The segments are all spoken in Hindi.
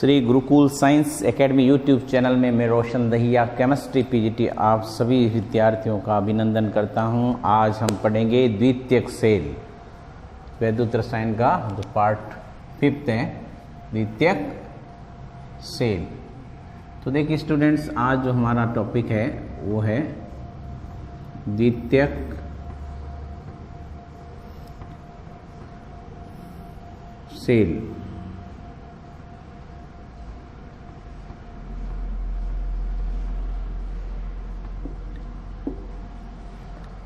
Shri Gurukul science academy YouTube channel में मैं रोशन दहिया केमिस्ट्री पीजीटी आप सभी विद्यार्थियों का अभिनंदन करता हूं। आज हम पढ़ेंगे द्वितीयक सेल, वैद्युत रसायन का जो पार्ट 5 है, द्वितीयक सेल। तो देखिए स्टूडेंट्स, आज जो हमारा टॉपिक है वो है द्वितीयक सेल।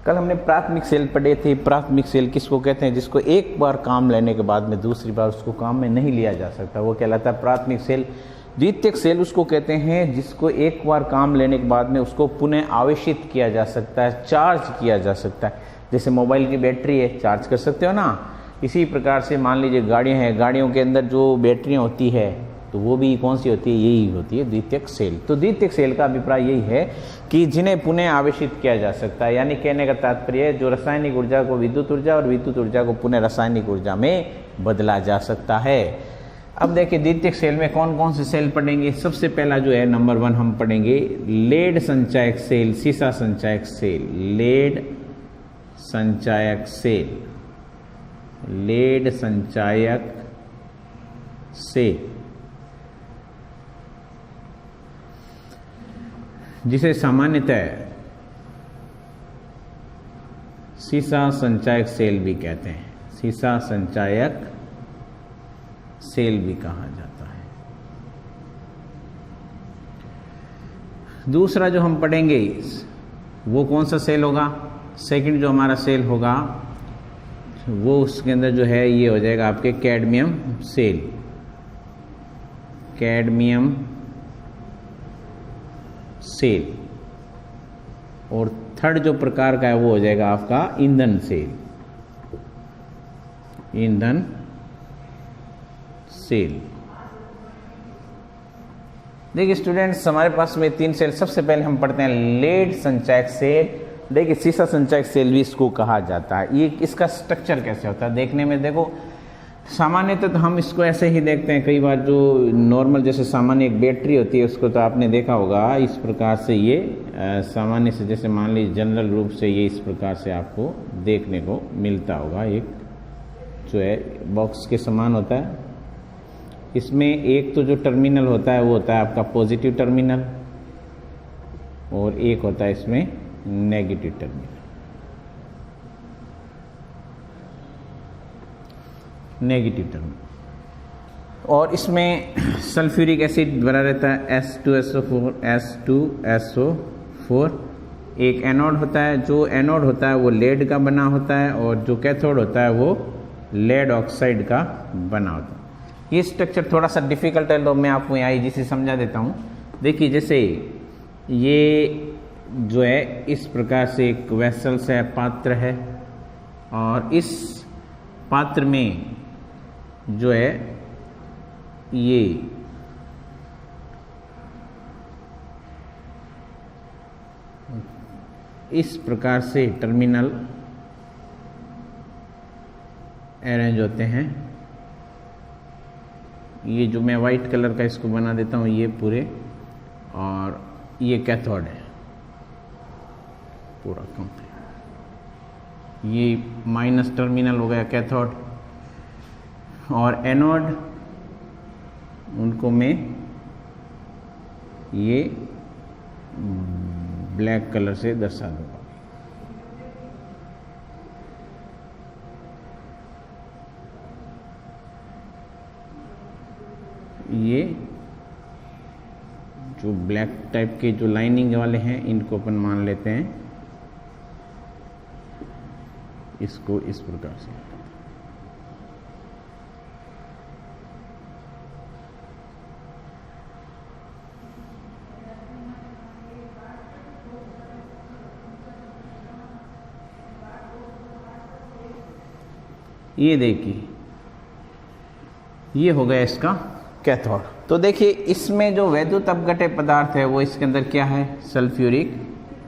कल हमने प्राथमिक सेल पढ़े थे। प्राथमिक सेल किसको कहते हैं? जिसको एक बार काम लेने के बाद में दूसरी बार उसको काम में नहीं लिया जा सकता, वो कहलाता है प्राथमिक सेल। द्वितीयक सेल उसको कहते हैं जिसको एक बार काम लेने के बाद में उसको पुनः आवेशित किया जा सकता है, चार्ज किया जा सकता है। जैसे मोबाइल की बैटरी है, चार्ज कर सकते हो ना। इसी प्रकार से मान लीजिए गाड़ियाँ हैं, गाड़ियों के अंदर जो बैटरियाँ होती है तो वो भी कौन सी होती है? यही होती है द्वितीयक सेल। तो द्वितीयक सेल का अभिप्राय यही है कि जिन्हें पुनः आवेशित किया जा सकता है, यानी कहने का तात्पर्य जो रासायनिक ऊर्जा को विद्युत ऊर्जा और विद्युत ऊर्जा को पुनः रासायनिक ऊर्जा में बदला जा सकता है। अब देखिए द्वितीयक सेल में कौन कौन से सेल पढ़ेंगे। सबसे पहला जो है नंबर 1 हम पढ़ेंगे लेड संचायक सेल, सीसा संचायक सेल। लेड संचायक सेल, लेड संचायक सेल, जिसे सामान्यतः सीसा संचायक सेल भी कहते हैं। सीसा संचायक सेल भी कहा जाता है। दूसरा जो हम पढ़ेंगे वो कौन सा सेल होगा? सेकंड जो हमारा सेल होगा वो उसके अंदर जो है ये हो जाएगा आपके कैडमियम सेल। Cadmium cell. और थर्ड जो प्रकार का है वो हो जाएगा आपका ईंधन सेल। ईंधन सेल। देखिए स्टूडेंट्स, हमारे पास में 3 सेल। सबसे पहले हम पढ़ते हैं लेड संचायक सेल। देखिए सीसा संचायक सेल भी इसको कहा जाता है। ये इसका स्ट्रक्चर कैसे होता है देखने में? देखो सामान्यतः तो हम इसको ऐसे ही देखते हैं। कई बार जो नॉर्मल जैसे सामान्य एक बैटरी होती है उसको तो आपने देखा होगा इस प्रकार से, ये सामान्य से जैसे मान लीजिए जनरल रूप से ये इस प्रकार से आपको देखने को मिलता होगा। एक जो है बॉक्स के समान होता है। इसमें एक तो जो टर्मिनल होता है वो होता है आपका पॉजिटिव टर्मिनल और एक होता है इसमें नेगेटिव टर्मिनल। Negative terminal. और इसमें सल्फ्यूरिक एसिड भरा रहता है H2SO4, H2SO4। एक एनोड होता है। जो एनोड होता है वो लेड का बना होता है और जो कैथोड होता है वो लेड ऑक्साइड का बना होता है। ये स्ट्रक्चर थोड़ा सा डिफिकल्ट है, तो मैं आपको यहाँ जिसे समझा देता हूँ। देखिए जैसे ये जो है इस प्रकार से एक वेसल्स है, पात्र है, और इस पात्र में जो है ये इस प्रकार से टर्मिनल अरेंज होते हैं। ये जो मैं वाइट कलर का इसको बना देता हूँ ये पूरे, और ये कैथोड है पूरा कंप्लीट। ये माइनस टर्मिनल हो गया कैथोड, और एनोड उनको मैं ये ब्लैक कलर से दर्शा दूंगा। ये जो ब्लैक टाइप के जो लाइनिंग वाले हैं इनको अपन मान लेते हैं इसको इस प्रकार से। ये देखिए ये हो गया इसका कैथोड। तो देखिए इसमें जो वैद्युत अपघट्य पदार्थ है वो इसके अंदर क्या है? सल्फ्यूरिक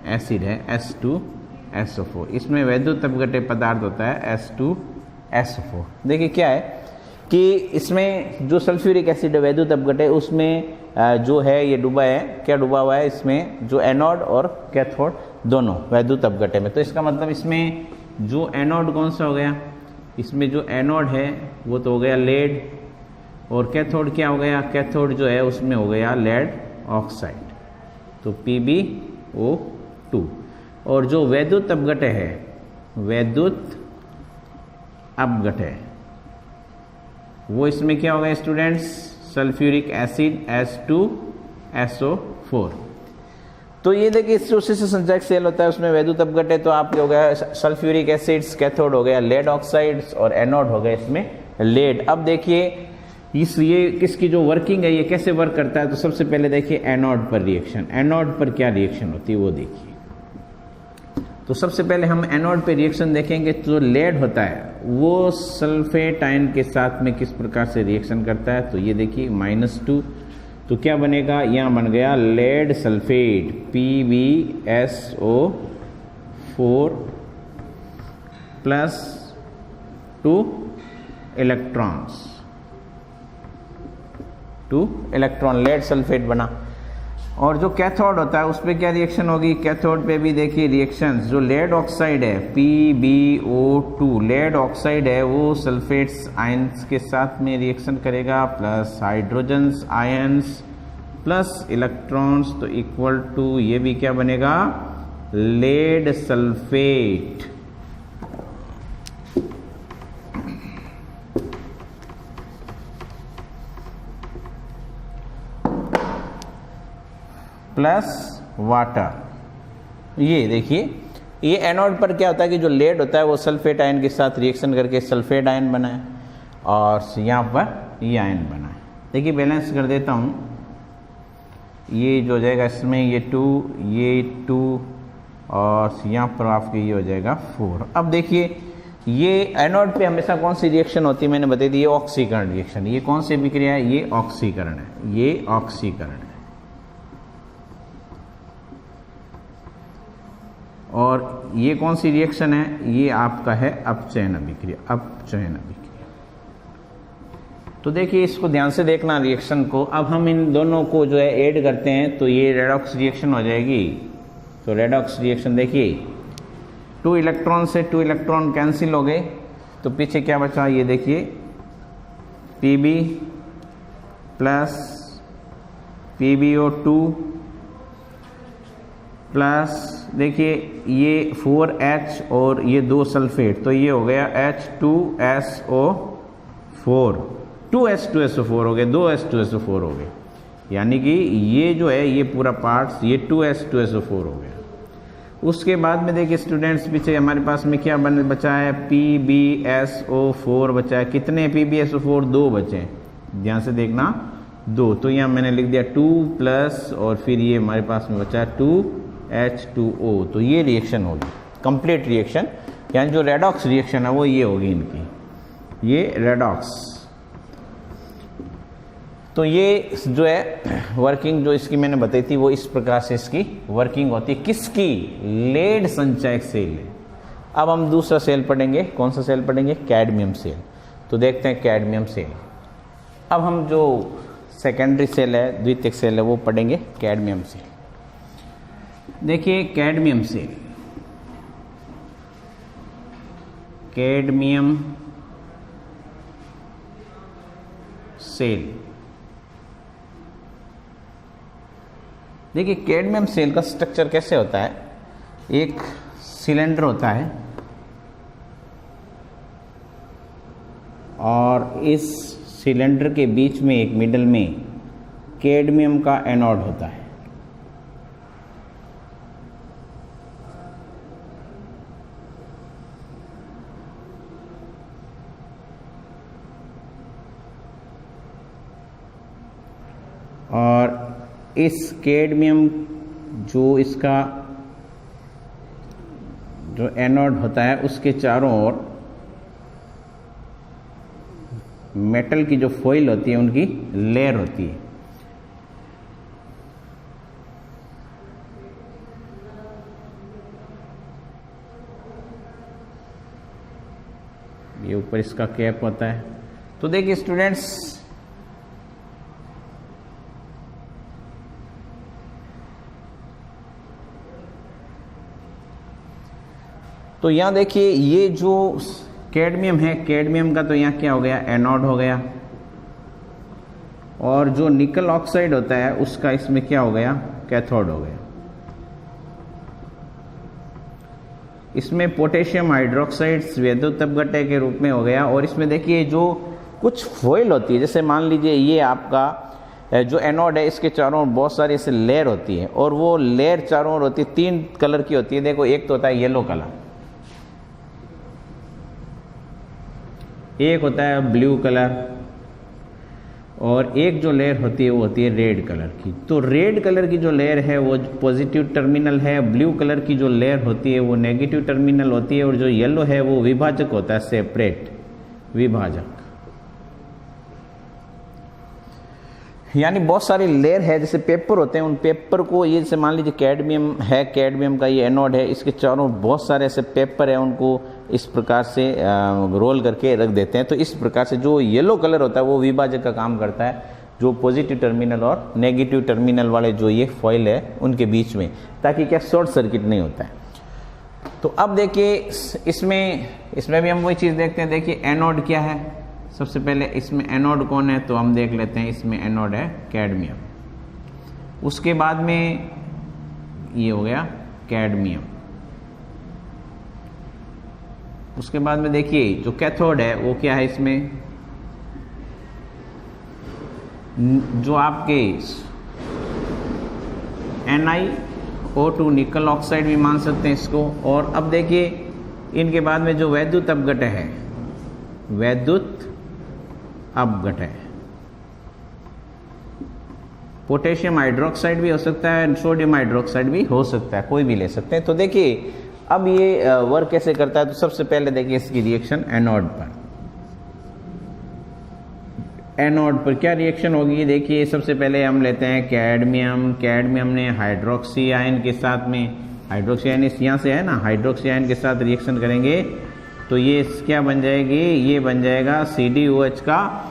एसिड है H2SO4। इसमें वैद्युत अपघट्य पदार्थ होता है H2SO4। देखिए क्या है कि इसमें जो सल्फ्यूरिक एसिड है वैद्युत अपघट्य उसमें जो है ये डूबा है, क्या डूबा हुआ है इसमें, जो एनोड और कैथोड दोनों वैद्युत अपघट्य में। तो इसका मतलब इसमें जो एनोड कौन सा हो गया, इसमें जो एनोड है वो तो हो गया लेड, और कैथोड क्या हो गया, कैथोड जो है उसमें हो गया लेड ऑक्साइड, तो PbO2। और जो वैद्युत अपघट्य है, वैद्युत अपघट्य वो इसमें क्या होगा स्टूडेंट्स, सल्फ्यूरिक एसिड H2SO4। तो ये देखिए इस प्रोसेस से संचायक सेल होता है, उसमें वैद्युत अपघट्य, तो आपके हो गया सल्फ्यूरिक एसिड्स, कैथोड हो गया लेड ऑक्साइड्स और एनोड हो गया इसमें लेड। अब देखिए ये किसकी जो वर्किंग है, ये कैसे वर्क करता है। तो सबसे पहले देखिए एनोड पर रिएक्शन, एनोड पर क्या रिएक्शन होती है वो देखिए। तो सबसे पहले हम एनोड पे रिएक्शन देखेंगे। तो जो लेड होता है वो सल्फेट आयन के साथ में किस प्रकार से रिएक्शन करता है, तो ये देखिए -2, तो क्या बनेगा, यहाँ बन गया lead sulphate PbSO4 plus 2 electron lead sulphate बना। और जो कैथोड होता है उस पर क्या रिएक्शन होगी, कैथोड पे भी देखिए रिएक्शंस, जो लेड ऑक्साइड है PbO2 लेड ऑक्साइड है वो सल्फेट्स आयंस के साथ में रिएक्शन करेगा, plus hydrogens ions plus electrons, तो इक्वल टू ये भी क्या बनेगा, लेड सल्फेट। Plus water. ये देखिए ये एनोड पर क्या होता है कि जो लेड होता है वो सल्फेट आयन के साथ रिएक्शन करके सल्फेट आयन बना है, और यहाँ पर ये आयन बना है। देखिए बैलेंस कर देता हूँ, ये जो हो जाएगा इसमें ये 2 और यहाँ पर आपके ये हो जाएगा 4। अब देखिए ये एनोड पे हमेशा कौन सी रिएक्शन होती है, मैंने बता दी, ये ऑक्सीकरण रिएक्शन। ये कौन सी विक्रिया है, ये ऑक्सीकरण है, ये ऑक्सीकरण है। और ये कौन सी रिएक्शन है, ये आपका है अपचयन अभिक्रिया, अपचयन अभिक्रिया। तो देखिए इसको ध्यान से देखना रिएक्शन को। अब हम इन दोनों को जो है ऐड करते हैं तो ये रेडॉक्स रिएक्शन हो जाएगी। तो रेडॉक्स रिएक्शन देखिए 2 इलेक्ट्रॉन से 2 इलेक्ट्रॉन कैंसिल हो गए, तो पीछे क्या बचा, ये देखिए Pb प्लस PbO2 प्लस देखिए ये 4H और ये 2 सल्फेट, तो ये हो गया H2SO4, 2H2SO4 हो गए, 2H2SO4 हो गए, यानी कि ये जो है ये पूरा पार्ट्स ये 2H2SO4 हो गया। उसके बाद में देखिए स्टूडेंट्स पीछे हमारे पास में क्या बचा है, PbSO4 बचा है। कितने PbSO4, 2 बचे, ध्यान से देखना 2। तो यहाँ मैंने लिख दिया 2 प्लस और फिर ये हमारे पास में बचा 2H2O। तो ये रिएक्शन होगी कंप्लीट रिएक्शन, यानी जो रेडॉक्स रिएक्शन है वो ये होगी इनकी, ये रेडॉक्स। तो ये जो है वर्किंग जो इसकी मैंने बताई थी वो इस प्रकार से इसकी वर्किंग होती है। किसकी, लेड संचयक सेल है। अब हम दूसरा सेल पढ़ेंगे, कौन सा सेल पढ़ेंगे, कैडमियम सेल। तो देखते हैं कैडमियम सेल। अब हम जो सेकेंडरी सेल है, द्वितीयक सेल है, वो पढ़ेंगे कैडमियम सेल। देखिए कैडमियम सेल, कैडमियम सेल, देखिए कैडमियम सेल का स्ट्रक्चर कैसे होता है। एक सिलेंडर होता है और इस सिलेंडर के बीच में एक मिडल में कैडमियम का एनोड होता है। और इस कैडमियम जो इसका जो एनोड होता है उसके चारों ओर मेटल की जो फॉइल होती है उनकी लेयर होती है। ये ऊपर इसका कैप होता है तो देखिए स्टूडेंट्स, तो यहाँ देखिए ये जो कैडमियम है, कैडमियम का तो यहाँ क्या हो गया, एनोड हो गया, और जो निकल ऑक्साइड होता है उसका इसमें क्या हो गया, कैथोड हो गया। इसमें पोटेशियम हाइड्रोक्साइड वैद्युत अपघटय के रूप में हो गया। और इसमें देखिए जो कुछ फॉइल होती है, जैसे मान लीजिए ये आपका जो एनोड है, इसके चारों ओर बहुत सारी ऐसे लेयर होती है, और वो लेयर चारों ओर होती है, 3 कलर की होती है। देखो एक तो होता है येलो कलर, एक होता है ब्लू कलर, और एक जो लेयर होती है वो होती है रेड कलर की। तो रेड कलर की जो लेयर है वो पॉजिटिव टर्मिनल है, ब्लू कलर की जो लेयर होती है वो नेगेटिव टर्मिनल होती है, और जो येलो है वो विभाजक होता है, सेपरेट विभाजक। यानी बहुत सारी लेयर है, जैसे पेपर होते हैं, उन पेपर को ये जैसे मान लीजिए कैडमियम है, कैडमियम का ये एनोड है, इसके चारों बहुत सारे ऐसे पेपर है, उनको इस प्रकार से रोल करके रख देते हैं। तो इस प्रकार से जो येलो कलर होता है वो विभाजक का काम करता है, जो पॉजिटिव टर्मिनल और नेगेटिव टर्मिनल वाले जो ये फॉइल है उनके बीच में, ताकि क्या शॉर्ट सर्किट नहीं होता है। तो अब देखिए इसमें भी हम वही चीज़ देखते हैं। देखिए एनोड क्या है, सबसे पहले इसमें एनोड कौन है तो हम देख लेते हैं। इसमें एनोड है कैडमियम, उसके बाद में ये हो गया कैडमियम, उसके बाद में देखिए जो कैथोड है वो क्या है, इसमें जो आपके NiO2 निकल ऑक्साइड भी मान सकते हैं इसको। और अब देखिए इनके बाद में जो वैद्युत अपघटय है, वैद्युत अपघटय, पोटेशियम हाइड्रोक्साइड भी हो सकता है, सोडियम हाइड्रोक्साइड भी हो सकता है, कोई भी ले सकते हैं। तो देखिए अब ये वर्क कैसे करता है, तो सबसे पहले देखिए इसकी रिएक्शन एनोड पर। एनोड पर क्या रिएक्शन होगी, देखिए सबसे पहले हम लेते हैं कैडमियम। कैडमियम ने हाइड्रोक्सी आयन के साथ में, हाइड्रोक्सी आयन यहाँ से है ना, हाइड्रोक्सी आयन के साथ रिएक्शन करेंगे तो ये क्या बन जाएगी, ये बन जाएगा CdOH का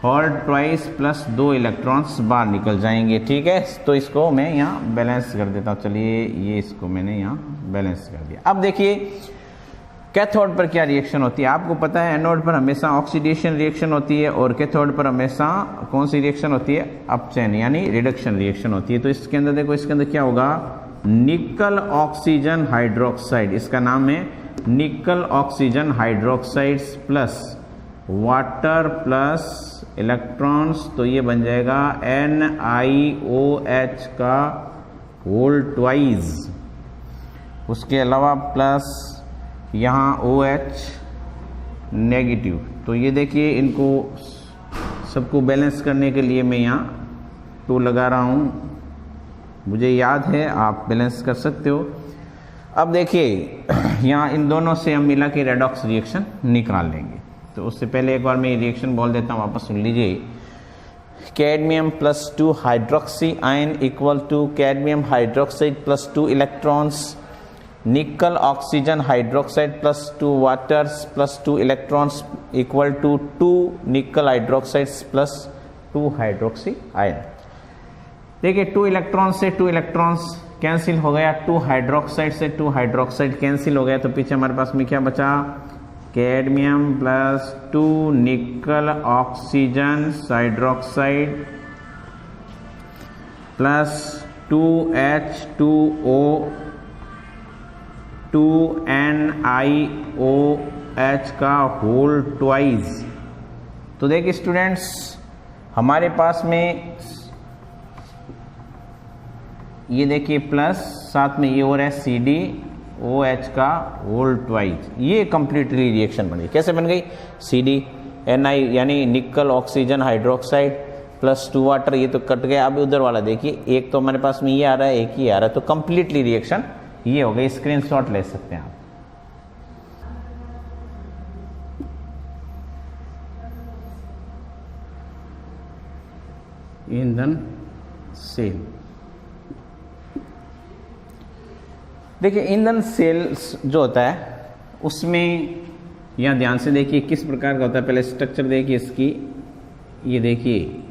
होल ट्वाइस प्लस 2 इलेक्ट्रॉन्स बाहर निकल जाएंगे। ठीक है, तो इसको मैं यहाँ बैलेंस कर देता हूँ। चलिए ये इसको मैंने यहाँ बैलेंस कर दिया। अब देखिए कैथोड पर क्या रिएक्शन होती है, आपको पता है एनोड पर हमेशा ऑक्सीडेशन रिएक्शन होती है, और कैथोड पर हमेशा कौन सी रिएक्शन होती है, अपचयन यानी रिडक्शन रिएक्शन होती है। तो इसके अंदर देखो, इसके अंदर क्या होगा, निकल ऑक्सीजन हाइड्रोक्साइड, इसका नाम है निकल oxygen hydroxide plus water plus electrons, तो ये बन जाएगा NiOH का होल ट्वाइस, उसके अलावा प्लस यहाँ OH नेगेटिव। तो ये देखिए इनको सबको बैलेंस करने के लिए मैं यहाँ 2 लगा रहा हूँ, मुझे याद है, आप बैलेंस कर सकते हो। अब देखिए यहाँ इन दोनों से हम मिला के रेडॉक्स रिएक्शन निकाल लेंगे। तो उससे पहले एक बार मैं रिएक्शन बोल देता हूँ, वापस सुन लीजिए। Cadmium plus 2 hydroxy ion equal to cadmium hydroxide plus 2 electrons, nickel oxygen hydroxide plus 2 water plus 2 electrons equal to 2 nickel hydroxide plus 2 hydroxy ion. देखिए 2 इलेक्ट्रॉन से 2 इलेक्ट्रॉन्स कैंसिल हो गया, 2 हाइड्रोक्साइड से 2 हाइड्रोक्साइड कैंसिल हो गया, तो पीछे हमारे पास में क्या बचा, कैडमियम प्लस 2 निकल oxygen hydroxide plus 2H2O 2NiOH का होल ट्वाइस। तो देखिए स्टूडेंट्स, हमारे पास में ये देखिए प्लस, साथ में ये हो रहा है CdOH का होल ट्वाइस। ये कंप्लीटली रिएक्शन बन गई। कैसे बन गई, CdNi यानी निकल ऑक्सीजन हाइड्रोक्साइड प्लस 2 वाटर, ये तो कट गया। अब उधर वाला देखिए, एक तो हमारे पास में ये आ रहा है, एक ही आ रहा है, तो कंप्लीटली रिएक्शन ये हो गई। स्क्रीनशॉट ले सकते हैं आप। ईंधन सेल, देखिए ईंधन सेल जो होता है उसमें यहाँ ध्यान से देखिए किस प्रकार का होता है, पहले स्ट्रक्चर देखिए इसकी, ये देखिए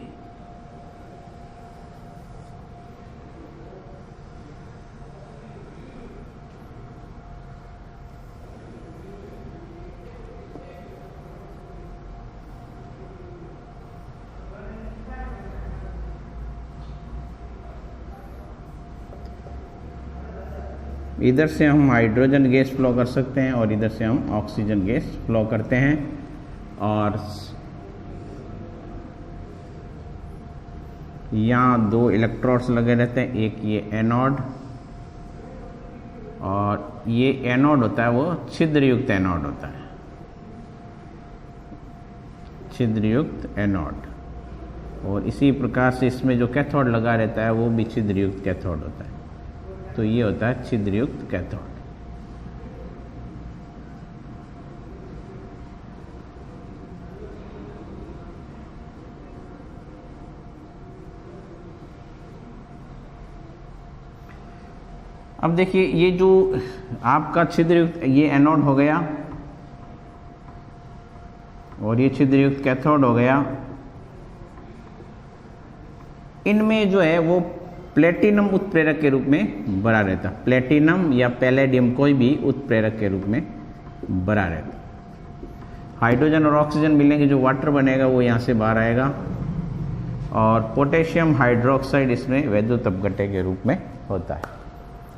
इधर से हम हाइड्रोजन गैस फ्लो कर सकते हैं और इधर से हम ऑक्सीजन गैस फ्लो करते हैं। और यहाँ 2 इलेक्ट्रोड्स लगे रहते हैं, एक ये एनोड और ये एनोड होता है वो छिद्रयुक्त एनोड होता है, छिद्रयुक्त एनोड। और इसी प्रकार से इसमें जो कैथोड लगा रहता है वो भी छिद्रयुक्त कैथोड होता है, तो ये होता है छिद्रयुक्त कैथोड। अब देखिए ये जो आपका छिद्रयुक्त, ये एनोड हो गया और ये छिद्रयुक्त कैथोड हो गया। इनमें जो है वो प्लेटिनम उत्प्रेरक के रूप में बना रहता, प्लेटिनम या पैलेडियम कोई भी उत्प्रेरक के रूप में बना रहता। हाइड्रोजन और ऑक्सीजन मिलेंगे, जो वाटर बनेगा वो यहाँ से बाहर आएगा और पोटेशियम हाइड्रोक्साइड इसमें वैद्युत अपघट्य के रूप में होता है।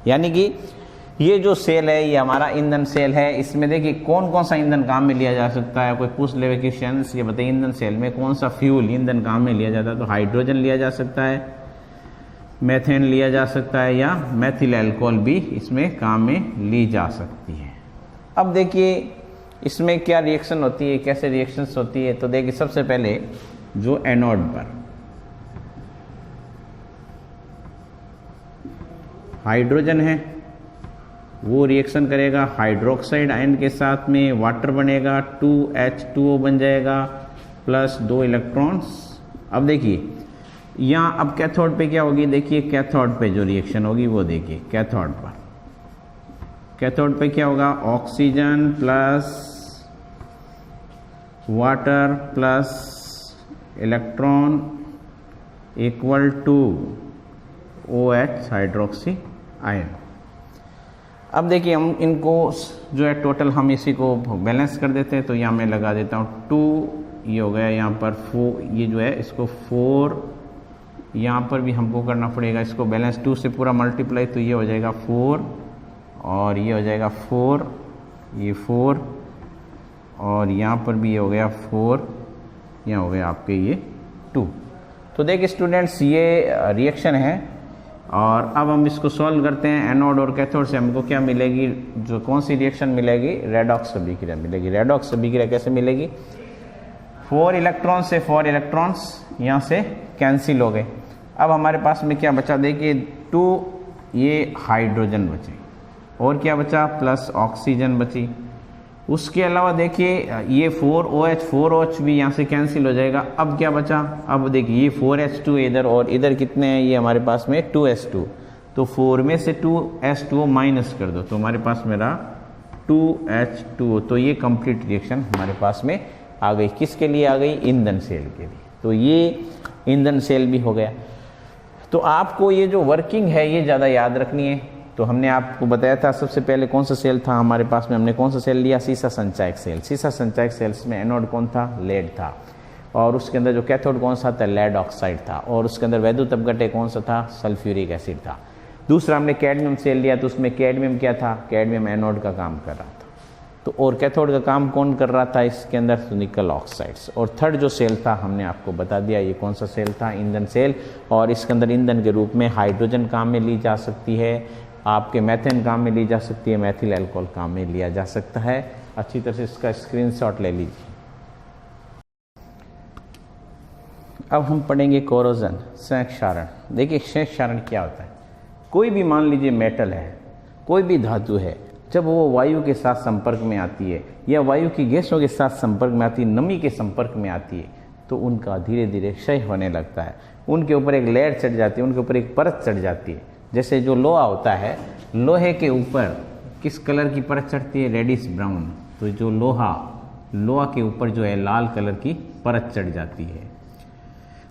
यानी कि ये जो सेल है ये हमारा ईंधन सेल है। इसमें देखिए कौन कौन सा ईंधन काम में लिया जा सकता है। कोई पूछ ले क्वेश्चन, ये बताइए ईंधन सेल में कौन सा फ्यूल ईंधन काम में लिया जाता है। तो हाइड्रोजन लिया जा सकता है, मेथेन लिया जा सकता है, या मेथिल अल्कोहल भी इसमें काम में ली जा सकती है। अब देखिए इसमें क्या रिएक्शन होती है, कैसे रिएक्शंस होती है। तो देखिए सबसे पहले जो एनोड पर हाइड्रोजन है वो रिएक्शन करेगा हाइड्रोक्साइड आयन के साथ में, वाटर बनेगा, 2H2O बन जाएगा प्लस 2 इलेक्ट्रॉन्स। अब देखिए यहाँ अब कैथोड पे क्या होगी, देखिए कैथोड पे जो रिएक्शन होगी वो देखिए कैथोड पर, कैथोड पे क्या होगा, oxygen plus water plus electron equal to OH hydroxy ion. अब देखिए हम इनको जो है टोटल हम इसी को बैलेंस कर देते हैं। तो यहाँ मैं लगा देता हूँ 2, ये हो गया यहाँ पर 4, ये जो है इसको 4, यहाँ पर भी हमको करना पड़ेगा इसको बैलेंस, 2 से पूरा मल्टीप्लाई, तो ये हो जाएगा 4 और ये हो जाएगा 4, ये 4 और यहाँ पर भी ये हो गया 4, यहाँ हो गया आपके ये 2। तो देखिए स्टूडेंट्स ये रिएक्शन है और अब हम इसको सॉल्व करते हैं। एनोड और कैथोड से हमको क्या मिलेगी, जो कौन सी रिएक्शन मिलेगी, रेडॉक्स अभिक्रिया मिलेगी। रेडॉक्स अभिक्रिया कैसे मिलेगी, 4 इलेक्ट्रॉन से 4 इलेक्ट्रॉन्स यहाँ से कैंसिल हो गए। अब हमारे पास में क्या बचा, देखिए 2 ये हाइड्रोजन बचे और क्या बचा, प्लस ऑक्सीजन बची। उसके अलावा देखिए ये 4OH भी यहाँ से कैंसिल हो जाएगा। अब क्या बचा, अब देखिए ये 4H2 इधर और इधर कितने हैं, ये हमारे पास में 2H2, तो 4 में से 2H2 माइनस कर दो तो हमारे पास मेरा 2H2। तो ये कंप्लीट रिएक्शन हमारे पास में आ गई। किसके लिए आ गई, ईंधन सेल के लिए। तो ये ईंधन सेल भी हो गया। तो आपको ये जो वर्किंग है ये ज़्यादा याद रखनी है। तो हमने आपको बताया था सबसे पहले कौन सा सेल था हमारे पास में, हमने कौन सा सेल लिया, सीसा संचायक सेल। सीसा संचायक सेल्स में एनोड कौन था, लेड था, और उसके अंदर जो कैथोड कौन सा था, लेड ऑक्साइड था, और उसके अंदर वैद्युत अपघट्य कौन सा था, सल्फ्यूरिक एसिड था। दूसरा हमने कैडमियम सेल लिया, तो उसमें कैडमियम क्या था, कैडमियम एनोड का काम कर रहा था। तो और कैथोड का काम कौन कर रहा था इसके अंदर, तो निकल ऑक्साइड्स। और थर्ड जो सेल था हमने आपको बता दिया ये कौन सा सेल था, ईंधन सेल। और इसके अंदर ईंधन के रूप में हाइड्रोजन काम में ली जा सकती है, आपके मेथेन काम में ली जा सकती है, मेथिल अल्कोहल काम में लिया जा सकता है। अच्छी तरह से इसका स्क्रीनशॉट ले लीजिए। अब हम पढ़ेंगे कोरोजन, संयोग क्षारण। देखिए संयोग क्षारण क्या होता है, कोई भी मान लीजिए मेटल है, कोई भी धातु है, जब वो वायु के साथ संपर्क में आती है या वायु की गैसों के साथ संपर्क में आती है, नमी के संपर्क में आती है, तो उनका धीरे धीरे क्षय होने लगता है। उनके ऊपर एक लेयर चढ़ जाती है, उनके ऊपर एक परत चढ़ जाती है। जैसे जो लोहा होता है, लोहे के ऊपर किस कलर की परत चढ़ती है, रेडिश ब्राउन। तो जो लोहा लोहा के ऊपर जो है लाल कलर की परत चढ़ जाती है।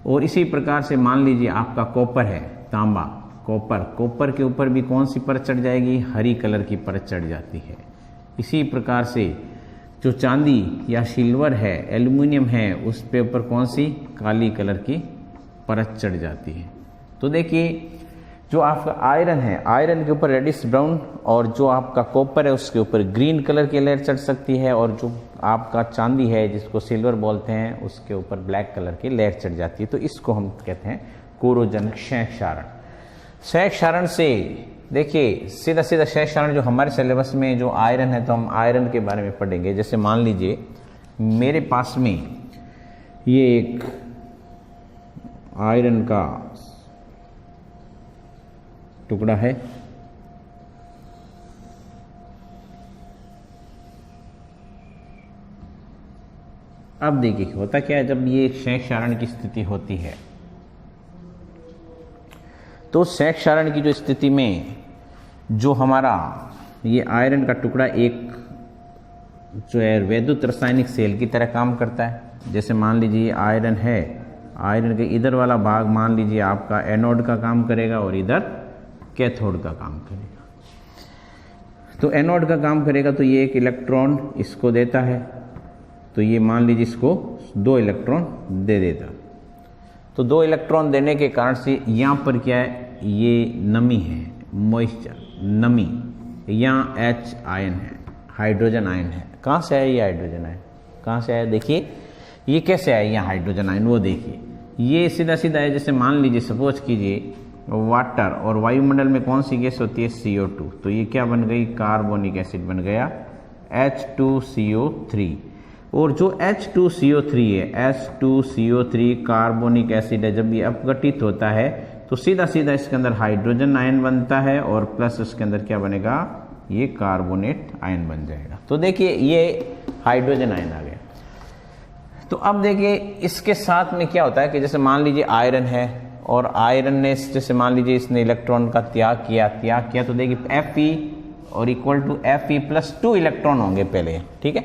और इसी प्रकार से मान लीजिए आपका कॉपर है, तांबा, कॉपर के ऊपर भी कौन सी परत चढ़ जाएगी, हरी कलर की परत चढ़ जाती है। इसी प्रकार से जो चांदी या सिल्वर है, एल्युमिनियम है, उस पे ऊपर कौन सी, काली कलर की परत चढ़ जाती है। तो देखिए जो आपका आयरन है, आयरन के ऊपर रेडिश ब्राउन, और जो आपका कॉपर है उसके ऊपर ग्रीन कलर की लेयर चढ़ सकती है, और जो आपका चांदी है जिसको सिल्वर बोलते हैं उसके ऊपर ब्लैक कलर की लेयर चढ़ जाती है। तो इसको हम कहते हैं कोरोजन क्षय क्षारण। क्षय क्षारण से देखिए सीधा क्षय क्षारण जो हमारे सिलेबस में जो आयरन है, तो हम आयरन के बारे में पढ़ेंगे। जैसे मान लीजिए मेरे पास में ये एक आयरन का टुकड़ा है, अब देखिए होता क्या है, जब ये क्षय क्षारण की स्थिति होती है तो क्षय क्षारण की जो स्थिति में जो हमारा ये आयरन का टुकड़ा एक जो है वैद्युत रासायनिक सेल की तरह काम करता है। जैसे मान लीजिए आयरन है, आयरन के इधर वाला भाग मान लीजिए आपका एनोड का काम करेगा और इधर कैथोड का काम करेगा। तो एनोड का काम करेगा तो ये एक इलेक्ट्रॉन इसको देता है, तो ये मान लीजिए इसको 2 इलेक्ट्रॉन दे देता। तो 2 इलेक्ट्रॉन देने के कारण से यहाँ पर क्या है, ये नमी है, मॉइस्चर, नमी, यहाँ H आयन है, हाइड्रोजन आयन है। कहाँ से आया ये हाइड्रोजन आयन, कहाँ से आया, देखिए ये कैसे आया यहाँ हाइड्रोजन आयन, वो देखिए ये सीधा है। जैसे मान लीजिए सपोज कीजिए वाटर, और वायुमंडल में कौन सी गैस होती है, CO2, तो ये क्या बन गई, कार्बोनिक एसिड बन गया H2CO3। और जो H2CO3 है, H2CO3 कार्बोनिक एसिड है, जब ये अपघटित होता है तो सीधा इसके अंदर हाइड्रोजन आयन बनता है, और प्लस इसके अंदर क्या बनेगा, ये कार्बोनेट आयन बन जाएगा। तो देखिए ये हाइड्रोजन आयन आ गया। तो अब देखिए इसके साथ में क्या होता है कि जैसे मान लीजिए आयरन है, और आयरन ने जैसे मान लीजिए इसने इलेक्ट्रॉन का त्याग किया, तो देखिए Fe और इक्वल टू Fe+2 इलेक्ट्रॉन होंगे पहले, ठीक है।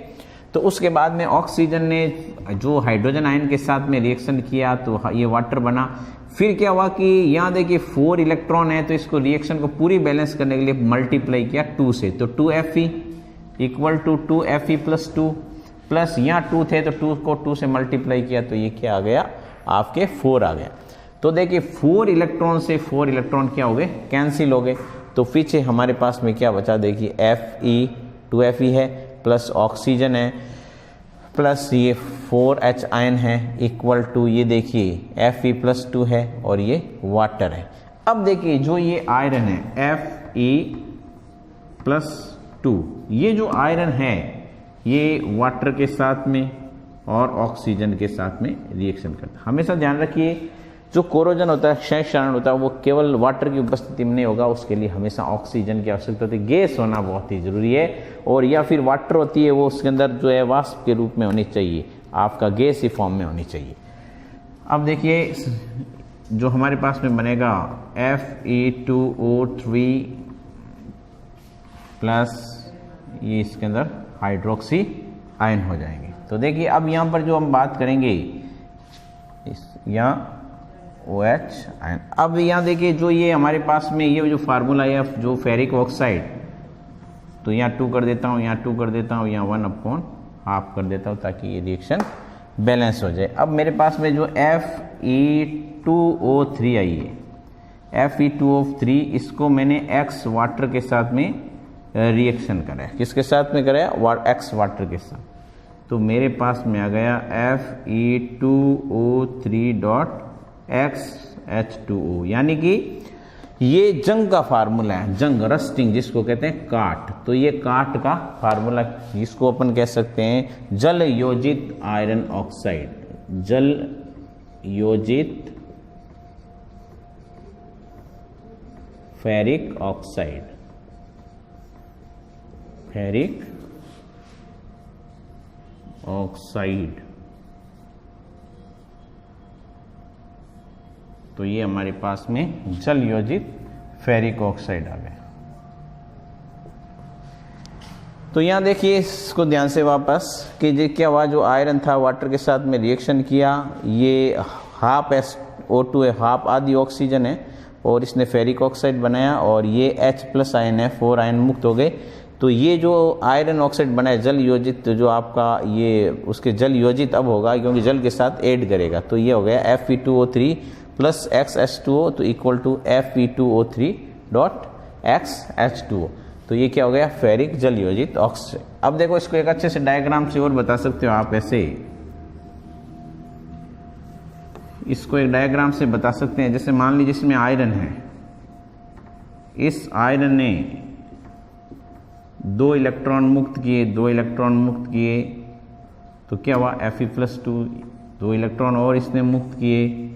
तो उसके बाद में ऑक्सीजन ने जो हाइड्रोजन आयन के साथ में रिएक्शन किया तो ये वाटर बना। फिर क्या हुआ कि यहाँ देखिए 4 इलेक्ट्रॉन है, तो इसको रिएक्शन को पूरी बैलेंस करने के लिए मल्टीप्लाई किया 2 से, तो 2Fe equal to 2Fe+2, plus यहाँ 2 थे तो 2 को 2 से मल्टीप्लाई किया, तो ये क्या आ गया, आपके 4 आ गया। तो देखिए 4 इलेक्ट्रॉन से 4 इलेक्ट्रॉन क्या हो गए, कैंसिल हो गए। तो पीछे हमारे पास में क्या बचा, देखिए Fe 2Fe है, प्लस ऑक्सीजन है, प्लस ये 4H आयन है, इक्वल टू ये देखिए Fe+2 है, और ये वाटर है। अब देखिए जो ये आयरन है Fe+2, ये जो आयरन है ये वाटर के साथ में और ऑक्सीजन के साथ में रिएक्शन करता है। हमेशा ध्यान रखिए जो कोरोजन होता है, क्षय क्षारण होता है, वो केवल वाटर की उपस्थिति में नहीं होगा, उसके लिए हमेशा ऑक्सीजन की आवश्यकता होती है। गैस होना बहुत ही जरूरी है, और या फिर वाटर होती है वो उसके अंदर जो है वाष्प के रूप में होनी चाहिए, आपका गैस ही फॉर्म में होनी चाहिए। अब देखिए जो हमारे पास में बनेगा Fe2O3 प्लस ये इसके अंदर हाइड्रोक्सी आयन हो जाएंगे। तो देखिए अब यहाँ पर जो हम बात करेंगे यहाँ OH आयन। अब यहाँ देखिए जो ये हमारे पास में ये जो फार्मूला है जो फेरिक ऑक्साइड, तो यहाँ 2 कर देता हूँ, यहाँ 2 कर देता हूँ, यहाँ 1/2 कर देता हूँ, ताकि ये रिएक्शन बैलेंस हो जाए। अब मेरे पास में जो Fe2O3 आई है, Fe2O3 इसको मैंने X वाटर के साथ में रिएक्शन करा है। किसके साथ में कराया, X वाटर के साथ। तो मेरे पास में आ गया Fe2O3.XH2O, यानी कि ये जंग का फार्मूला है, जंग, रस्टिंग जिसको कहते हैं, काट। तो ये काट का फार्मूला, जिसको अपन कह सकते हैं जल योजित आयरन ऑक्साइड, जल योजित फेरिक ऑक्साइड, फेरिक ऑक्साइड। तो ये हमारे पास में जल योजित फेरिक ऑक्साइड आ गया। तो यहाँ देखिए इसको ध्यान से वापस कि ये क्या हुआ, जो आयरन था वाटर के साथ में रिएक्शन किया, ये हाफ SO2 है, हाफ आधी ऑक्सीजन है, और इसने फेरिक ऑक्साइड बनाया, और ये H+ आयन है, 4 आयन मुक्त हो गए। तो ये जो आयरन ऑक्साइड बना है जल योजित, जो आपका ये उसके जल योजित अब होगा क्योंकि जल के साथ ऐड करेगा, तो ये हो गया Fe2O3 + XH2O, तो equal to Fe2O3 dot XH2O। तो ये क्या हो गया, फेरिक जल योजित ऑक्साइड। अब देखो इसको एक अच्छे से डायग्राम से और बता सकते हो आप ऐसे, इसको एक डायग्राम से बता सकते हैं। जैसे मान लीजिए इसमें आयरन है, इस आयरन ने 2 इलेक्ट्रॉन मुक्त किए, 2 इलेक्ट्रॉन मुक्त किए, तो क्या हुआ Fe+2, 2 इलेक्ट्रॉन और इसने मुक्त किए,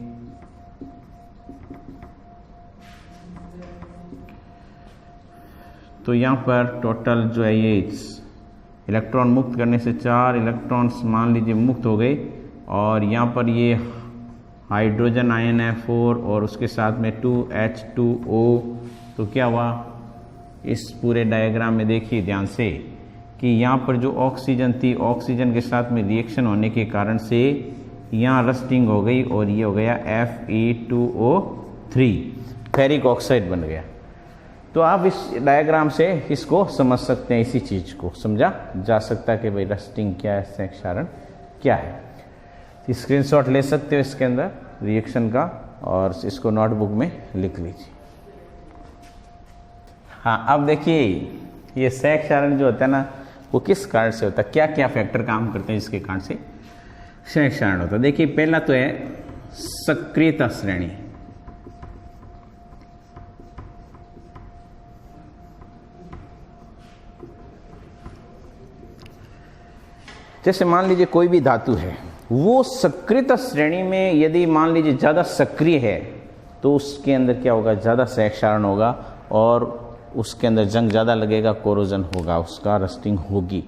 तो यहाँ पर टोटल जो है ये इलेक्ट्रॉन मुक्त करने से 4 इलेक्ट्रॉन्स मान लीजिए मुक्त हो गए, और यहाँ पर ये हाइड्रोजन आयन है 4 और उसके साथ में 2H2O। तो क्या हुआ, इस पूरे डायग्राम में देखिए ध्यान से कि यहाँ पर जो ऑक्सीजन थी, ऑक्सीजन के साथ में रिएक्शन होने के कारण से यहाँ रस्टिंग हो गई, और ये हो गया Fe2O3, फेरिक ऑक्साइड बन गया। तो आप इस डायग्राम से इसको समझ सकते हैं, इसी चीज़ को समझा जा सकता है कि भाई रस्टिंग क्या है, संयोग क्षारण क्या है। स्क्रीनशॉट ले सकते हो इसके अंदर रिएक्शन का, और इसको नोटबुक में लिख लीजिए। हाँ, अब देखिए ये संयोग क्षारण जो होता है ना, वो किस कारण से होता है, क्या क्या फैक्टर काम करते हैं जिसके कारण से संयोग क्षारण होता है। देखिए पहला तो है सक्रियता श्रेणी। जैसे मान लीजिए कोई भी धातु है, वो सक्रियता श्रेणी में यदि मान लीजिए ज़्यादा सक्रिय है, तो उसके अंदर क्या होगा, ज़्यादा संयोग क्षारण होगा, और उसके अंदर जंग ज़्यादा लगेगा, कोरोजन होगा, उसका रस्टिंग होगी।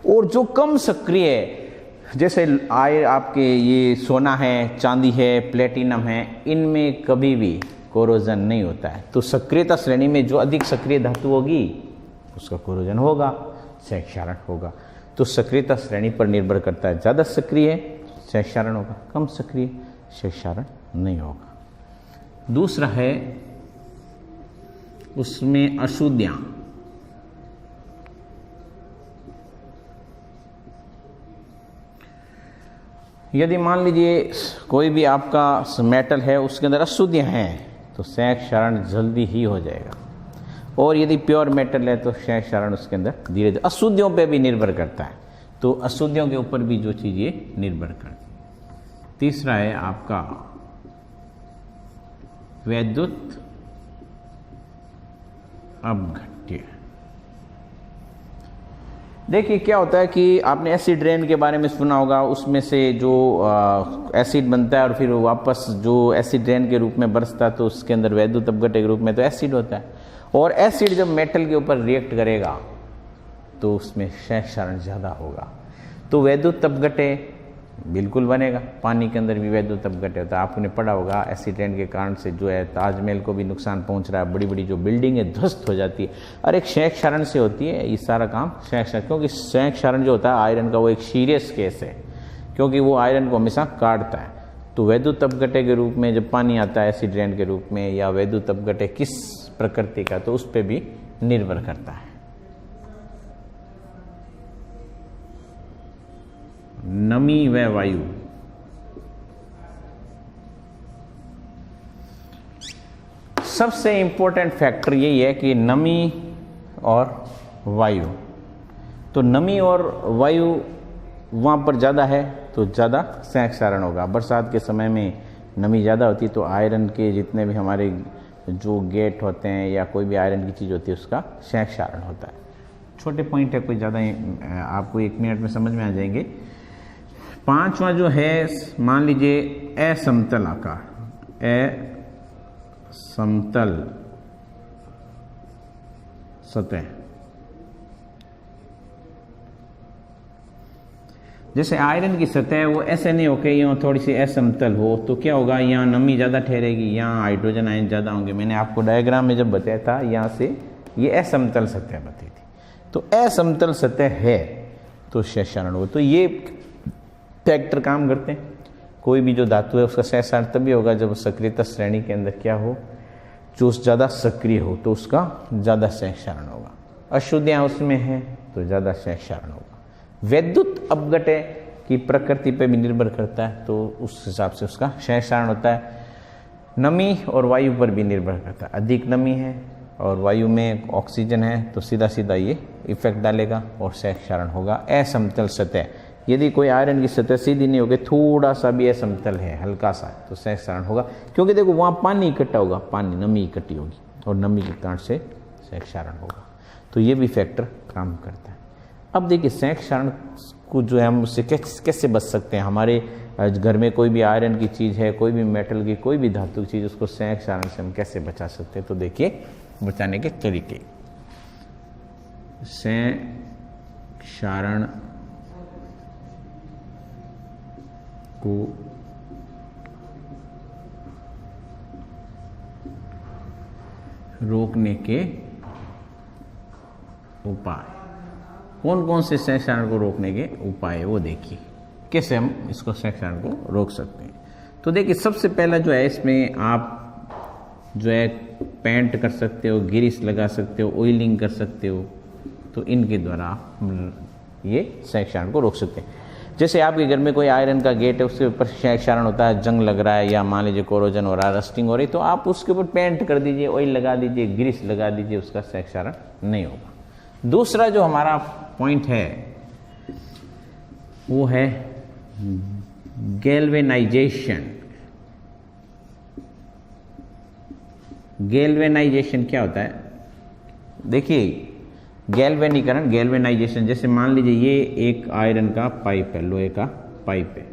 और जो कम सक्रिय है, जैसे आपके ये सोना है, चांदी है, प्लेटिनम है, इनमें कभी भी कोरोजन नहीं होता है। तो सक्रियता श्रेणी में जो अधिक सक्रिय धातु होगी उसका कोरोजन होगा, संयोग क्षारण होगा। तो सक्रियता श्रेणी पर निर्भर करता है, ज़्यादा सक्रिय संयोग क्षारण होगा, कम सक्रिय संयोग क्षारण नहीं होगा। दूसरा है उसमें अशुद्धियां। यदि मान लीजिए कोई भी आपका मेटल है, उसके अंदर अशुद्धियां हैं, तो संयोग क्षारण जल्दी ही हो जाएगा। और यदि प्योर मेटल है तो संयोग क्षारण उसके अंदर धीरे धीरे, अशुद्धियों पे भी निर्भर करता है। तो अशुद्धियों के ऊपर भी जो चीज़ ये निर्भर करती है। तीसरा है आपका वैद्युत अपघट्य। देखिए क्या होता है कि आपने एसिड रेन के बारे में सुना होगा, उसमें से जो एसिड बनता है और फिर वापस जो एसिड रेन के रूप में बरसता है, तो उसके अंदर वैद्युत अपघट्य के रूप में तो एसिड होता है। और एसिड जब मेटल के ऊपर रिएक्ट करेगा तो उसमें संयोग क्षारण ज़्यादा होगा, तो वैद्युत अपघट्य बिल्कुल बनेगा। पानी के अंदर भी वैद्युत अपघट्य होता है। आपने पढ़ा होगा एसिड रेन के कारण से जो है ताजमहल को भी नुकसान पहुंच रहा है, बड़ी बड़ी जो बिल्डिंग है ध्वस्त हो जाती है, और एक संयोग क्षारण से होती है ये सारा काम, संयोग क्षारण। क्योंकि संयोग क्षारण जो होता है आयरन का, वो एक सीरियस केस है, क्योंकि वो आयरन को हमेशा काटता है। तो वैद्युत अपघट्य के रूप में जब पानी आता है एसिड रेन के रूप में, या वैद्युत अपघट्य किस प्रकृति का, तो उस पर भी निर्भर करता है। नमी व वायु। सबसे इंपॉर्टेंट फैक्टर यही है कि नमी और वायु। तो नमी और वायु वहाँ पर ज़्यादा है तो ज़्यादा संयोग क्षारण होगा। बरसात के समय में नमी ज़्यादा होती है तो आयरन के जितने भी हमारे जो गेट होते हैं या कोई भी आयरन की चीज़ होती है उसका संयोग क्षारण होता है। छोटे पॉइंट है, कोई ज़्यादा आपको 1 मिनट में समझ में आ जाएंगे। पांचवा जो है मान लीजिए असमतल आकार, असमतल सतह। जैसे आयरन की सतह वो ऐसे नहीं होके यहाँ थोड़ी सी असमतल हो तो क्या होगा, यहाँ नमी ज़्यादा ठहरेगी, यहाँ हाइड्रोजन आयन ज़्यादा होंगे। मैंने आपको डायग्राम में जब बताया था यहाँ से ये असमतल सतह बताई थी। तो असमतल सतह है तो सहक्षारण होगा। तो ये फैक्टर काम करते हैं। कोई भी जो धातु है उसका सहक्षारण तभी होगा जब सक्रियता श्रेणी के अंदर क्या हो, जो ज़्यादा सक्रिय हो तो उसका ज़्यादा सहक्षारण होगा। अशुद्धियाँ उसमें हैं तो ज़्यादा सहक्षारण होगा। वैद्युत अपघटय की प्रकृति पे भी निर्भर करता है तो उस हिसाब से उसका सहक्षारण होता है। नमी और वायु पर भी निर्भर करता है। अधिक नमी है और वायु में ऑक्सीजन है तो सीधा सीधा ये इफेक्ट डालेगा और सहक्षारण होगा। असमतल सतह, यदि कोई आयरन की सतह सीधी नहीं होगी, थोड़ा सा भी असमतल है, हल्का सा, तो सहक्षारण होगा। क्योंकि देखो वहाँ पानी इकट्ठा होगा, पानी नमी इकट्ठी होगी और नमी के कारण से सहक्षारण होगा। तो ये भी फैक्टर काम करता है। अब देखिए सहक्षारण को जो है हम उससे कैसे बच सकते हैं। हमारे घर में कोई भी आयरन की चीज़ है, कोई भी मेटल की, कोई भी धातु की चीज़, उसको सहक्षारण से हम कैसे बचा सकते हैं। तो देखिए बचाने के तरीके, सहक्षारण को रोकने के उपाय, कौन कौन से सहक्षारण को रोकने के उपाय वो देखिए, कैसे हम इसको सहक्षारण को रोक सकते हैं। तो देखिए सबसे पहला जो है, इसमें आप जो है पेंट कर सकते हो, ग्रीस लगा सकते हो, ऑयलिंग कर सकते हो। तो इनके द्वारा हम ये सहक्षारण को रोक सकते हैं। जैसे आपके घर में कोई आयरन का गेट है, उसके ऊपर सहक्षारण होता है, जंग लग रहा है या मान लीजिए कोरोजन हो रहा है, रस्टिंग हो रही, तो आप उसके ऊपर पेंट कर दीजिए, ऑयल लगा दीजिए, ग्रीस लगा दीजिए, उसका सहक्षारण नहीं होगा। दूसरा जो हमारा पॉइंट है वो है गैल्वेनाइजेशन। गैल्वेनाइजेशन क्या होता है? देखिए गैल्वेनीकरण, गैल्वेनाइजेशन, जैसे मान लीजिए ये एक आयरन का पाइप है, लोहे का पाइप है,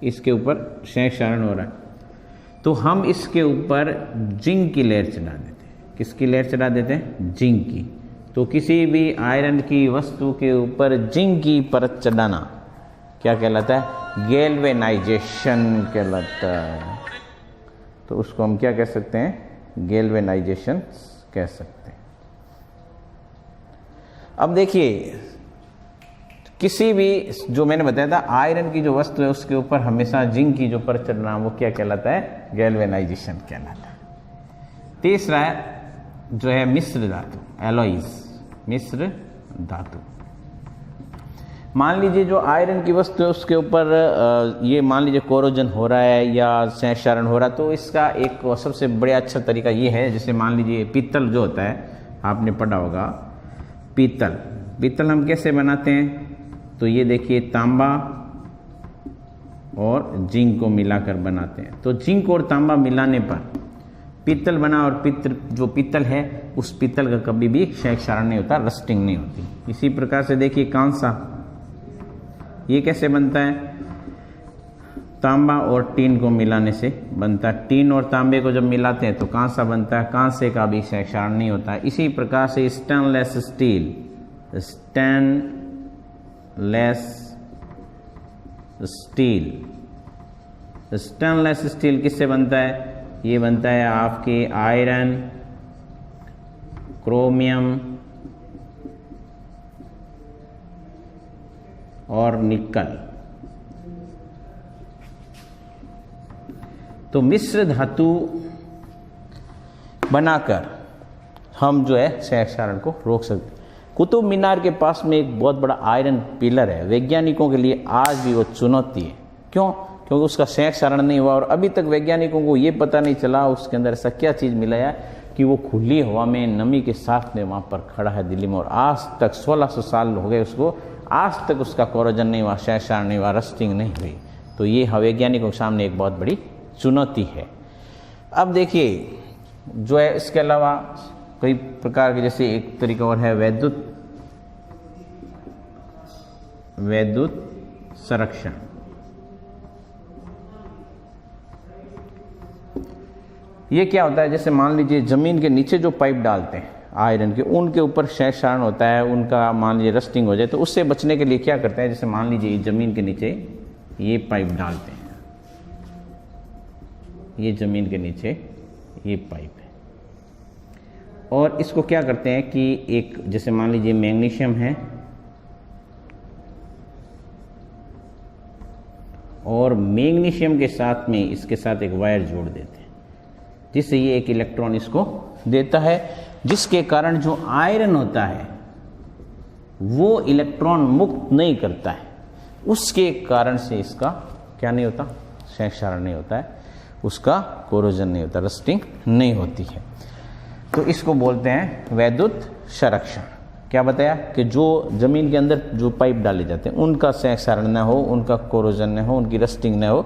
इसके ऊपर सहक्षारण हो रहा है, तो हम इसके ऊपर जिंक की लेयर चढ़ा देते हैं। किसकी लेयर चढ़ा देते हैं? जिंक की। तो किसी भी आयरन की वस्तु के ऊपर जिंक की परत चढ़ाना क्या कहलाता है? गैल्वेनाइजेशन कहलाता है। तो उसको हम क्या कह सकते हैं? गैल्वेनाइजेशन कह सकते हैं। अब देखिए किसी भी, जो मैंने बताया था, आयरन की जो वस्तु है उसके ऊपर हमेशा जिंक की जो परत चढ़ना, वो क्या कहलाता है? गैल्वेनाइजेशन कहलाता है। तीसरा है जो है मिश्र धातु, एलॉइज, मिश्र धातु। मान लीजिए जो आयरन की वस्तु है उसके ऊपर ये मान लीजिए कोरोजन हो रहा है या सहक्षारण हो रहा है, तो इसका एक सबसे बड़ा अच्छा तरीका ये है, जैसे मान लीजिए पीतल जो होता है, आपने पढ़ा होगा पीतल। पीतल हम कैसे बनाते हैं? तो ये देखिए तांबा और जिंक को मिलाकर बनाते हैं। तो जिंक और तांबा मिलाने पर पीतल बना, और जो पीतल है उस पीतल का कभी भी सहक्षारण नहीं होता, रस्टिंग नहीं होती। इसी प्रकार से देखिए कांसा, ये कैसे बनता है? तांबा और टीन को मिलाने से बनता है। टीन और तांबे को जब मिलाते हैं तो कांसा बनता है, कांसे का भी सहक्षारण नहीं होता है। इसी प्रकार से स्टेनलेस स्टील, स्टेनलेस स्टील किससे बनता है? ये बनता है आपके आयरन, क्रोमियम और निकल। तो मिश्र धातु बनाकर हम जो है सहक्षारण को रोक सकते हैं। कुतुब मीनार के पास में एक बहुत बड़ा आयरन पिलर है, वैज्ञानिकों के लिए आज भी वो चुनौती है। क्यों? क्योंकि उसका सहक्षारण नहीं हुआ और अभी तक वैज्ञानिकों को ये पता नहीं चला उसके अंदर ऐसा क्या चीज़ मिला है कि वो खुली हवा में नमी के साथ में वहाँ पर खड़ा है दिल्ली में, और आज तक 1600 साल हो गए उसको, आज तक उसका कोरोजन नहीं हुआ, सहक्षारण नहीं हुआ, रस्टिंग नहीं हुई। तो ये वैज्ञानिकों के सामने एक बहुत बड़ी चुनौती है। अब देखिए जो है इसके अलावा कई प्रकार के, जैसे एक तरीका और है वैद्युत संरक्षण। ये क्या होता है? जैसे मान लीजिए जमीन के नीचे जो पाइप डालते हैं आयरन के, उनके ऊपर सहक्षारण होता है, उनका मान लीजिए रस्टिंग हो जाए, तो उससे बचने के लिए क्या करते हैं? जैसे मान लीजिए जमीन के नीचे ये पाइप डालते हैं, ये जमीन के नीचे ये पाइप है, और इसको क्या करते हैं कि एक जैसे मान लीजिए मैग्नीशियम है और मैग्नीशियम के साथ में इसके साथ एक वायर जोड़ देते हैं, जिससे ये एक इलेक्ट्रॉन इसको देता है, जिसके कारण जो आयरन होता है वो इलेक्ट्रॉन मुक्त नहीं करता है, उसके कारण से इसका क्या नहीं होता, संयोग क्षारण नहीं होता है, उसका कोरोजन नहीं होता, रस्टिंग नहीं होती है। तो इसको बोलते हैं वैद्युत संरक्षण। क्या बताया कि जो जमीन के अंदर जो पाइप डाले जाते हैं उनका संयोग क्षारण न हो, उनका कोरोजन न हो, उनकी रस्टिंग न हो।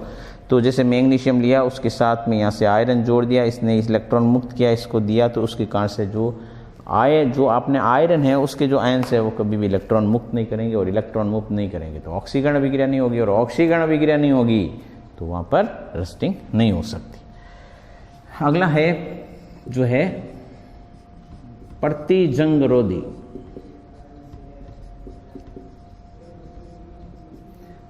तो जैसे मैग्नीशियम लिया, उसके साथ में यहाँ से आयरन जोड़ दिया, इसने इलेक्ट्रॉन मुक्त किया, इसको दिया, तो उसके कारण से जो आपने आयरन है उसके जो आयंस है वो कभी भी इलेक्ट्रॉन मुक्त नहीं करेंगे, और इलेक्ट्रॉन मुक्त नहीं करेंगे तो ऑक्सीकरण अभिक्रिया नहीं होगी, और ऑक्सीकरण अभिक्रिया नहीं होगी तो वहाँ पर रस्टिंग नहीं हो सकती। अगला है जो है प्रतिजंगरोधी।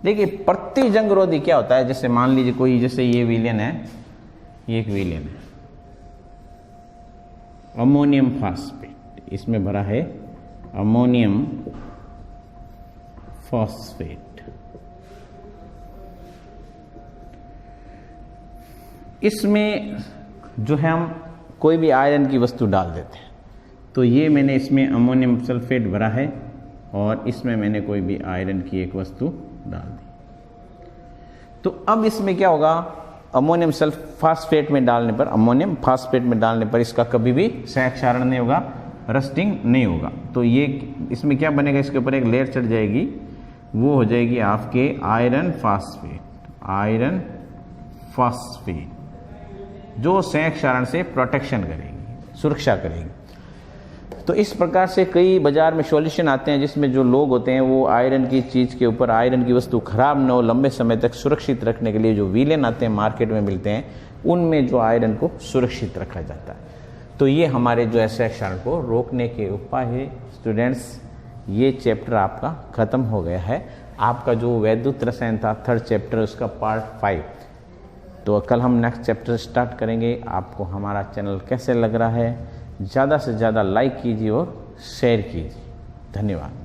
देखिए प्रतिजंगरोधी क्या होता है, जैसे मान लीजिए कोई, जैसे ये विलेन है, ये एक विलेन है, अमोनियम फास्फेट, इसमें भरा है अमोनियम फॉस्फेट। इसमें जो है हम कोई भी आयरन की वस्तु डाल देते हैं, तो ये मैंने इसमें अमोनियम सल्फेट भरा है और इसमें मैंने कोई भी आयरन की एक वस्तु डाल दी। तो अब इसमें क्या होगा, अमोनियम फास्फेट में डालने पर, अमोनियम फास्फेट में डालने पर इसका कभी भी संयोग क्षारण नहीं होगा, रस्टिंग नहीं होगा। तो ये इसमें क्या बनेगा, इसके ऊपर एक लेयर चढ़ जाएगी, वो हो जाएगी आपके आयरन फास्फेट, आयरन फास्फेट, जो संयोग क्षारण से प्रोटेक्शन करेगी, सुरक्षा करेगी। तो इस प्रकार से कई बाजार में सॉल्यूशन आते हैं जिसमें जो लोग होते हैं वो आयरन की चीज़ के ऊपर, आयरन की वस्तु खराब न हो, लंबे समय तक सुरक्षित रखने के लिए जो विलेन आते हैं मार्केट में मिलते हैं, उनमें जो आयरन को सुरक्षित रखा जाता है। तो ये हमारे जो संयोग क्षारण को रोकने के उपाय है। स्टूडेंट्स, ये चैप्टर आपका ख़त्म हो गया है। आपका जो वैद्युत रसायन था 3rd चैप्टर, उसका पार्ट 5। तो कल हम नेक्स्ट चैप्टर स्टार्ट करेंगे। आपको हमारा चैनल कैसे लग रहा है, ज़्यादा से ज़्यादा लाइक कीजिए और शेयर कीजिए। धन्यवाद।